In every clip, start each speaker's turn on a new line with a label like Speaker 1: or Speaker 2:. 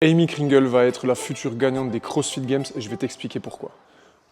Speaker 1: Amy Kringle va être la future gagnante des CrossFit Games et je vais t'expliquer pourquoi.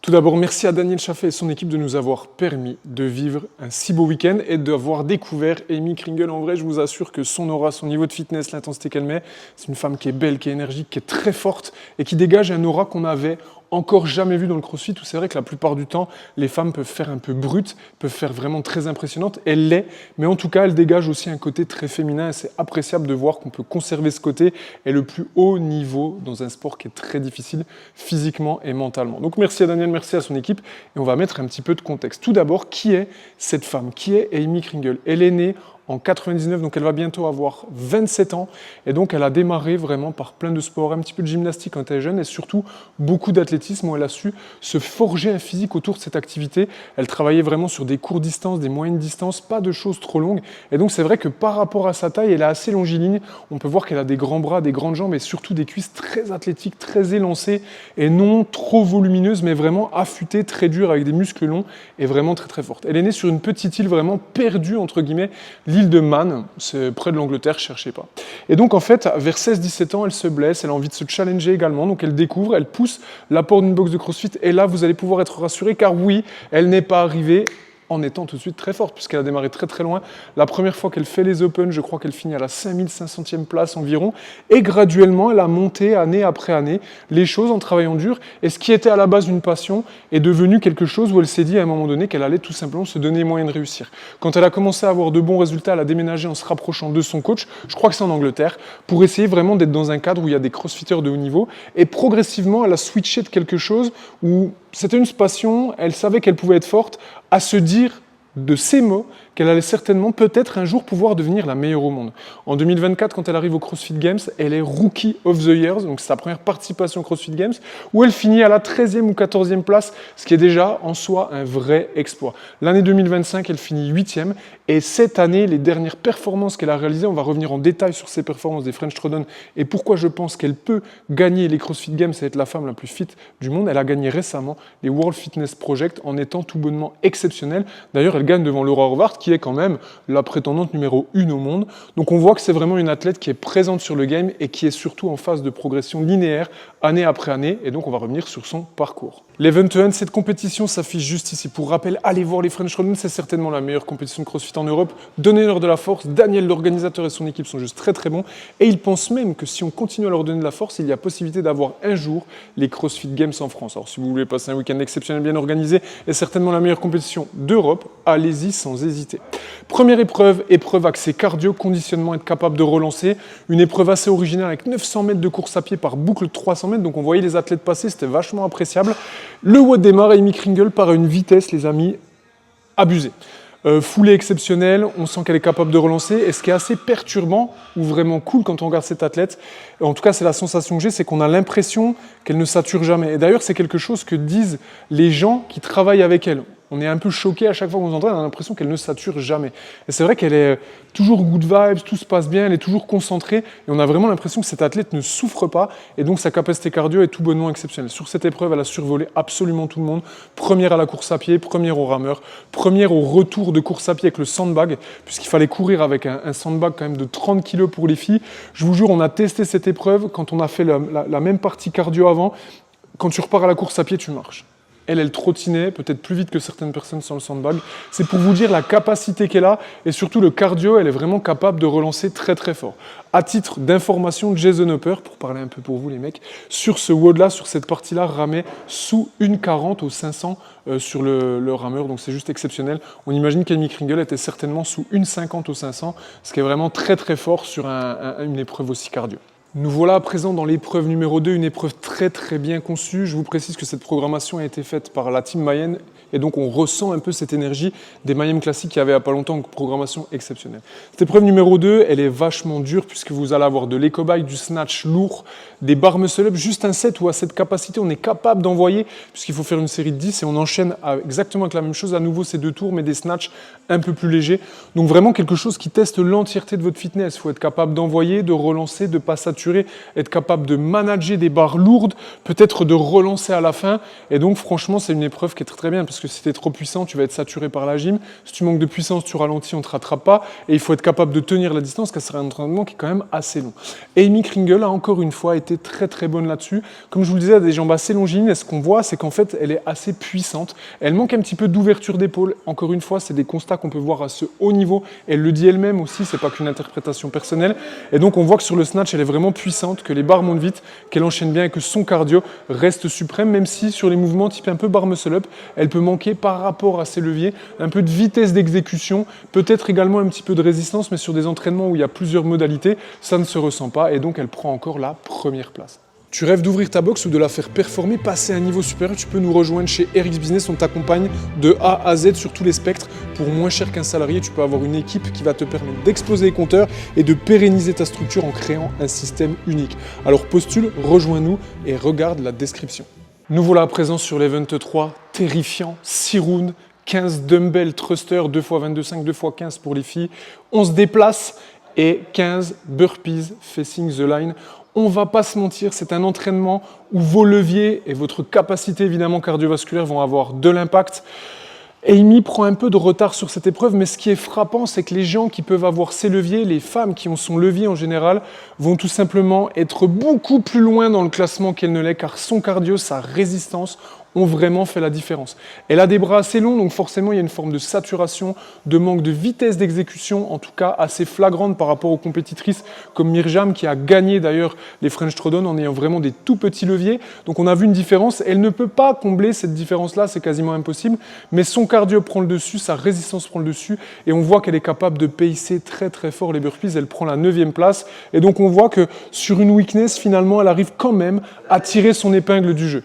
Speaker 1: Tout d'abord, merci à Daniel Chaffet et son équipe de nous avoir permis de vivre un si beau week-end et d'avoir découvert Amy Kringle. En vrai, je vous assure que son aura, son niveau de fitness, l'intensité qu'elle met, c'est une femme qui est belle, qui est énergique, qui est très forte et qui dégage un aura qu'on avait encore jamais vu dans le CrossFit, où c'est vrai que la plupart du temps, les femmes peuvent faire un peu brute, peuvent faire vraiment très impressionnante. Elle l'est, mais en tout cas, elle dégage aussi un côté très féminin et c'est appréciable de voir qu'on peut conserver ce côté et le plus haut niveau dans un sport qui est très difficile physiquement et mentalement. Donc merci à Daniel, merci à son équipe et on va mettre un petit peu de contexte. Tout d'abord, qui est cette femme? Qui est Amy Kringle? Elle est née en 99, donc elle va bientôt avoir 27 ans. Et donc elle a démarré vraiment par plein de sports, un petit peu de gymnastique quand elle est jeune et surtout beaucoup d'athlétisme où elle a su se forger un physique autour de cette activité. Elle travaillait vraiment sur des courtes distances, des moyennes distances, pas de choses trop longues. Et donc c'est vrai que par rapport à sa taille, elle est assez longiligne. On peut voir qu'elle a des grands bras, des grandes jambes et surtout des cuisses très athlétiques, très élancées et non trop volumineuses, mais vraiment affûtées, très dures avec des muscles longs et vraiment très très fortes. Elle est née sur une petite île vraiment perdue, entre guillemets, l'île de Man, c'est près de l'Angleterre, cherchez pas. Et donc en fait, vers 16-17 ans, elle se blesse, elle a envie de se challenger également, donc elle découvre, elle pousse la porte d'une box de CrossFit, et là vous allez pouvoir être rassuré, car oui, elle n'est pas arrivée en étant tout de suite très forte, puisqu'elle a démarré très très loin. La première fois qu'elle fait les Open, je crois qu'elle finit à la 5500e place environ, et graduellement, elle a monté année après année les choses en travaillant dur, et ce qui était à la base une passion est devenu quelque chose où elle s'est dit à un moment donné qu'elle allait tout simplement se donner les moyens de réussir. Quand elle a commencé à avoir de bons résultats, elle a déménagé en se rapprochant de son coach, je crois que c'est en Angleterre, pour essayer vraiment d'être dans un cadre où il y a des crossfitters de haut niveau, et progressivement, elle a switché de quelque chose où c'était une passion, elle savait qu'elle pouvait être forte, à se dire de ces mots qu'elle allait certainement peut-être un jour pouvoir devenir la meilleure au monde. En 2024, quand elle arrive au CrossFit Games, elle est Rookie of the Year, donc c'est sa première participation au CrossFit Games, où elle finit à la 13e ou 14e place, ce qui est déjà en soi un vrai exploit. L'année 2025, elle finit 8e, et cette année, les dernières performances qu'elle a réalisées, on va revenir en détail sur ces performances des French Throwdown et pourquoi je pense qu'elle peut gagner les CrossFit Games et être la femme la plus fit du monde. Elle a gagné récemment les World Fitness Project en étant tout bonnement exceptionnelle. D'ailleurs, elle gagne devant Laura Horvath, qui est quand même la prétendante numéro 1 au monde. Donc on voit que c'est vraiment une athlète qui est présente sur le game et qui est surtout en phase de progression linéaire, année après année, et donc on va revenir sur son parcours. L'Event Hunt, cette compétition s'affiche juste ici. Pour rappel, allez voir les French Throwdown, c'est certainement la meilleure compétition de CrossFit en Europe. Donnez-leur de la force. Daniel, l'organisateur, et son équipe sont juste très très bons. Et ils pensent même que si on continue à leur donner de la force, il y a possibilité d'avoir un jour les CrossFit Games en France. Alors si vous voulez passer un week-end exceptionnel, bien organisé, et certainement la meilleure compétition d'Europe, allez-y sans hésiter. Première épreuve, épreuve axée cardio, conditionnement, être capable de relancer. Une épreuve assez originale avec 900 mètres de course à pied par boucle de 300 mètres. Donc on voyait les athlètes passer, c'était vachement appréciable. Le WOD démarre, Amy Kringle part à une vitesse, les amis, abusée. Foulée exceptionnelle, on sent qu'elle est capable de relancer. Et ce qui est assez perturbant ou vraiment cool quand on regarde cette athlète, en tout cas c'est la sensation que j'ai, c'est qu'on a l'impression qu'elle ne sature jamais. Et d'ailleurs c'est quelque chose que disent les gens qui travaillent avec elle. On est un peu choqué à chaque fois qu'on s'entraîne, on a l'impression qu'elle ne sature jamais. Et c'est vrai qu'elle est toujours good vibes, tout se passe bien, elle est toujours concentrée, et on a vraiment l'impression que cette athlète ne souffre pas, et donc sa capacité cardio est tout bonnement exceptionnelle. Sur cette épreuve, elle a survolé absolument tout le monde. Première à la course à pied, première au rameur, première au retour de course à pied avec le sandbag, puisqu'il fallait courir avec un sandbag quand même de 30 kg pour les filles. Je vous jure, on a testé cette épreuve quand on a fait la même partie cardio avant. Quand tu repars à la course à pied, tu marches. Elle trottinait peut-être plus vite que certaines personnes sur le sandbag. C'est pour vous dire la capacité qu'elle a et surtout le cardio, elle est vraiment capable de relancer très très fort. À titre d'information, Jason Hopper, pour parler un peu pour vous les mecs, sur ce WOD-là, sur cette partie-là, ramait sous 1,40 au 500 sur le rameur, donc c'est juste exceptionnel. On imagine qu'Amy Kringle était certainement sous 1,50 au 500, ce qui est vraiment très très fort sur une épreuve aussi cardio. Nous voilà à présent dans l'épreuve numéro 2, une épreuve très très bien conçue. Je vous précise que cette programmation a été faite par la team Mayenne et donc on ressent un peu cette énergie des Mayhem Classiques qui avaient il n'y a pas longtemps une programmation exceptionnelle. Cette épreuve numéro 2, elle est vachement dure puisque vous allez avoir de l'éco-bike, du snatch lourd, des barres muscle-up, juste un set où à cette capacité on est capable d'envoyer puisqu'il faut faire une série de 10 et on enchaîne exactement avec la même chose, à nouveau ces 2 tours mais des snatchs un peu plus légers. Donc vraiment quelque chose qui teste l'entièreté de votre fitness. Il faut être capable d'envoyer, de relancer, de ne pas saturer, être capable de manager des barres lourdes, peut-être de relancer à la fin. Et donc franchement c'est une épreuve qui est très très bien parce parce que si tu es trop puissant, tu vas être saturé par la gym. Si tu manques de puissance, tu ralentis, on ne te rattrape pas. Et il faut être capable de tenir la distance, car c'est un entraînement qui est quand même assez long. Amy Kringle a encore une fois été très très bonne là-dessus. Comme je vous le disais, elle a des jambes assez longilines, et ce qu'on voit, c'est qu'en fait, elle est assez puissante. Elle manque un petit peu d'ouverture d'épaule. Encore une fois, c'est des constats qu'on peut voir à ce haut niveau. Elle le dit elle-même aussi, c'est pas qu'une interprétation personnelle. Et donc, on voit que sur le snatch, elle est vraiment puissante, que les barres montent vite, qu'elle enchaîne bien et que son cardio reste suprême, même si sur les mouvements type un peu bar muscle-up, elle peut manquer par rapport à ses leviers un peu de vitesse d'exécution, peut-être également un petit peu de résistance, mais sur des entraînements où il y a plusieurs modalités, ça ne se ressent pas et donc elle prend encore la première place. Tu rêves d'ouvrir ta box ou de la faire performer, passer à un niveau supérieur, tu peux nous rejoindre chez RX Business. On t'accompagne de A à Z sur tous les spectres. Pour moins cher qu'un salarié, tu peux avoir une équipe qui va te permettre d'exploser les compteurs et de pérenniser ta structure en créant un système unique. Alors postule, rejoins-nous et regarde la description. Nous voilà à présent sur l'event 3, terrifiant, 6 rounds, 15 dumbbell thrusters, 2x22,5, 2x15 pour les filles. On se déplace et 15 burpees facing the line. On va pas se mentir, c'est un entraînement où vos leviers et votre capacité évidemment cardiovasculaire vont avoir de l'impact. Amy prend un peu de retard sur cette épreuve, mais ce qui est frappant, c'est que les gens qui peuvent avoir ces leviers, les femmes qui ont son levier en général, vont tout simplement être beaucoup plus loin dans le classement qu'elle ne l'est, car son cardio, sa résistance ont vraiment fait la différence. Elle a des bras assez longs, donc forcément il y a une forme de saturation, de manque de vitesse d'exécution, en tout cas assez flagrante par rapport aux compétitrices comme Mirjam, qui a gagné d'ailleurs les French Throwdown en ayant vraiment des tout petits leviers. Donc on a vu une différence. Elle ne peut pas combler cette différence-là, c'est quasiment impossible, mais son cardio prend le dessus, sa résistance prend le dessus, et on voit qu'elle est capable de pacer très très fort les burpees. Elle prend la 9e place, et donc on voit que sur une weakness, finalement, elle arrive quand même à tirer son épingle du jeu.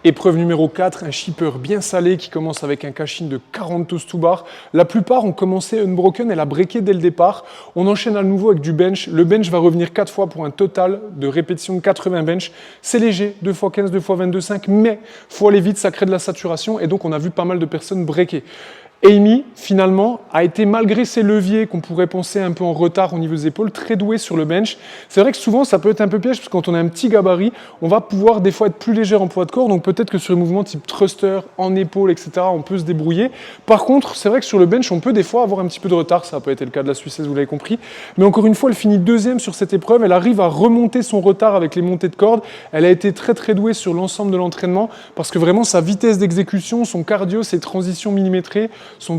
Speaker 1: Épreuve numéro 4, un shipper bien salé qui commence avec un cash-in de 40 toes to bar. La plupart ont commencé unbroken, elle a breaké dès le départ. On enchaîne à nouveau avec du bench. Le bench va revenir 4 fois pour un total de répétition de 80 bench. C'est léger, 2x15, 2x22,5, mais il faut aller vite, ça crée de la saturation et donc on a vu pas mal de personnes breaker. Amy, finalement, a été, malgré ses leviers qu'on pourrait penser un peu en retard au niveau des épaules, très douée sur le bench. C'est vrai que souvent, ça peut être un peu piège, parce que quand on a un petit gabarit, on va pouvoir des fois être plus léger en poids de corps, donc peut-être que sur les mouvements type thruster, en épaule, etc., on peut se débrouiller. Par contre, c'est vrai que sur le bench, on peut des fois avoir un petit peu de retard, ça n'a pas été le cas de la Suissaise, vous l'avez compris, mais encore une fois, elle finit 2e sur cette épreuve, elle arrive à remonter son retard avec les montées de corde, elle a été très très douée sur l'ensemble de l'entraînement, parce que vraiment, sa vitesse d'exécution, son cardio, ses transitions millimétrées, ont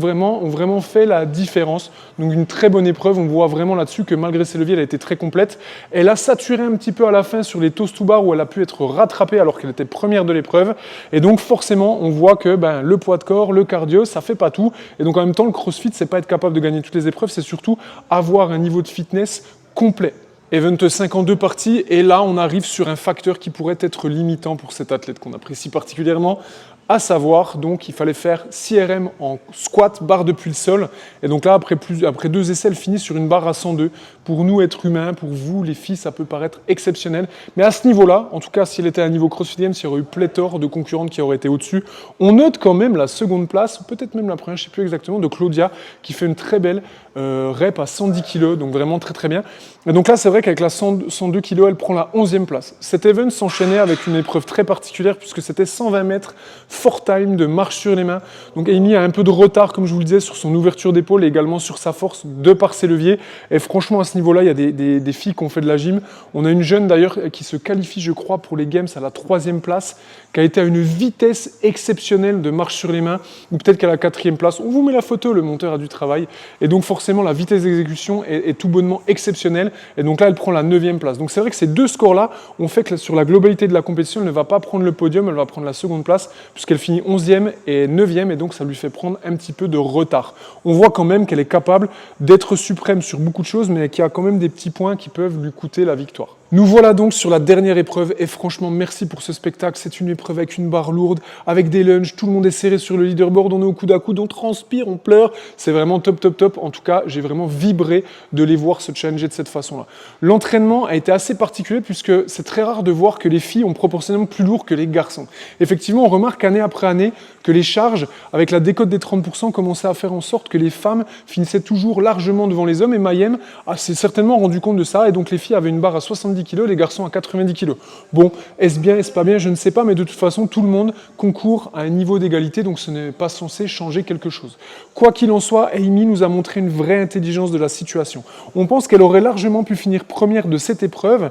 Speaker 1: vraiment fait la différence. Donc une très bonne épreuve, on voit vraiment là-dessus que malgré ses leviers, elle a été très complète. Elle a saturé un petit peu à la fin sur les toes to bar où elle a pu être rattrapée alors qu'elle était première de l'épreuve. Et donc forcément, on voit que le poids de corps, le cardio, ça fait pas tout. Et donc en même temps, le crossfit, c'est pas être capable de gagner toutes les épreuves, c'est surtout avoir un niveau de fitness complet. Event 5 en 2 parties, et là on arrive sur un facteur qui pourrait être limitant pour cet athlète qu'on apprécie particulièrement, à savoir donc il fallait faire 6 RM en squat, barre depuis le sol, et donc là après 2 essais, elle finit sur une barre à 102. Pour nous, être humains, pour vous les filles, ça peut paraître exceptionnel, mais à ce niveau-là, en tout cas si elle était à un niveau CrossFit Games, il y aurait eu pléthore de concurrentes qui auraient été au-dessus. On note quand même la seconde place, peut-être même la première, je ne sais plus exactement, de Claudia, qui fait une très belle rep à 110 kg, donc vraiment très très bien. Et donc là, c'est vrai qu'avec la 102 kg, elle prend la 11e place. Cet event s'enchaînait avec une épreuve très particulière puisque c'était 120 mètres fort time de marche sur les mains. Donc Amy a un peu de retard, comme je vous le disais, sur son ouverture d'épaule et également sur sa force de par ses leviers. Et franchement, à ce niveau-là, il y a des filles qui ont fait de la gym. On a une jeune d'ailleurs qui se qualifie, je crois, pour les Games à la 3e place, qui a été à une vitesse exceptionnelle de marche sur les mains, ou peut-être qu'à la 4e place. On vous met la photo, le monteur a du travail. Et donc forcément, la vitesse d'exécution est tout bonnement exceptionnelle. Et donc là, elle prend la 9e place. Donc c'est vrai que ces deux scores-là ont fait que sur la globalité de la compétition, elle ne va pas prendre le podium, elle va prendre la seconde place, puisqu'elle finit 11e et 9e, et donc ça lui fait prendre un petit peu de retard. On voit quand même qu'elle est capable d'être suprême sur beaucoup de choses, mais qu'il y a quand même des petits points qui peuvent lui coûter la victoire. Nous voilà donc sur la dernière épreuve, et franchement, merci pour ce spectacle. C'est une épreuve avec une barre lourde, avec des lunges, tout le monde est serré sur le leaderboard, on est au coude à coude, on transpire, on pleure. C'est vraiment top, top, top. En tout cas, j'ai vraiment vibré de les voir se challenger de cette façon-là. L'entraînement a été assez particulier puisque c'est très rare de voir que les filles ont proportionnellement plus lourd que les garçons. Effectivement, on remarque année après année que les charges, avec la décote des 30%, commençaient à faire en sorte que les femmes finissaient toujours largement devant les hommes, et Mayhem s'est certainement rendu compte de ça, et donc les filles avaient une barre à 70 70 kg, les garçons à 90 kg. Bon, est-ce bien, est-ce pas bien, je ne sais pas, mais de toute façon, tout le monde concourt à un niveau d'égalité, donc ce n'est pas censé changer quelque chose. Quoi qu'il en soit, Amy nous a montré une vraie intelligence de la situation. On pense qu'elle aurait largement pu finir première de cette épreuve,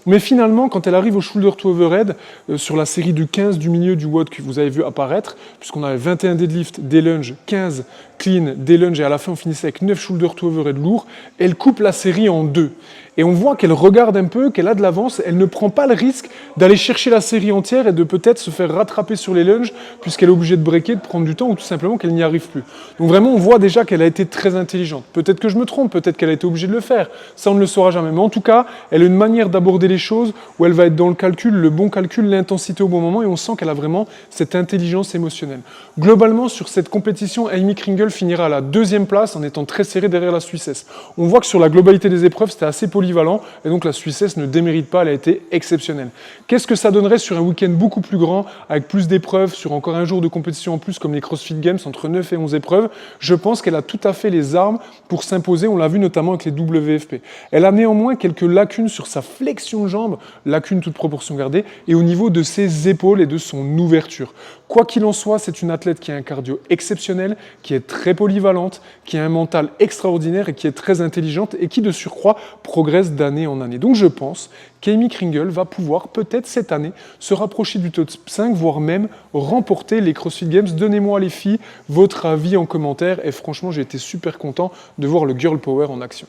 Speaker 1: mais finalement, quand elle arrive au shoulder to overhead, sur la série du 15 du milieu du WOD que vous avez vu apparaître, puisqu'on avait 21 deadlift, des lunges, 15 clean, des lunges, et à la fin on finissait avec 9 shoulder to overhead lourds, elle coupe la série en deux. Et on voit qu'elle regarde un peu, qu'elle a de l'avance, elle ne prend pas le risque d'aller chercher la série entière et de peut-être se faire rattraper sur les lunges, puisqu'elle est obligée de breaker, de prendre du temps, ou tout simplement qu'elle n'y arrive plus. Donc vraiment, on voit déjà qu'elle a été très intelligente. Peut-être que je me trompe, peut-être qu'elle a été obligée de le faire, ça on ne le saura jamais. Mais en tout cas, elle a une manière d'aborder les choses où elle va être dans le calcul, le bon calcul, l'intensité au bon moment, et on sent qu'elle a vraiment cette intelligence émotionnelle. Globalement, sur cette compétition, Amy Kringle finira à la 2e place en étant très serrée derrière la Suissesse. On voit que sur la globalité des épreuves, c'était assez polyvalent, et donc la Suissesse ne démérite pas, elle a été exceptionnelle. Qu'est-ce que ça donnerait sur un week-end beaucoup plus grand, avec plus d'épreuves, sur encore un jour de compétition en plus, comme les CrossFit Games, entre 9 et 11 épreuves? Je pense qu'elle a tout à fait les armes pour s'imposer, on l'a vu notamment avec les WFP. Elle a néanmoins quelques lacunes sur sa flexion de jambe, lacunes toute proportion gardée, et au niveau de ses épaules et de son ouverture. Quoi qu'il en soit, c'est une athlète qui a un cardio exceptionnel, qui est très polyvalente, qui a un mental extraordinaire et qui est très intelligente et qui, de surcroît, progresse d'année en année. Donc je pense qu'Amy Kringle va pouvoir, peut-être cette année, se rapprocher du top 5, voire même remporter les CrossFit Games. Donnez-moi, les filles, votre avis en commentaire et franchement, j'ai été super content de voir le Girl Power en action.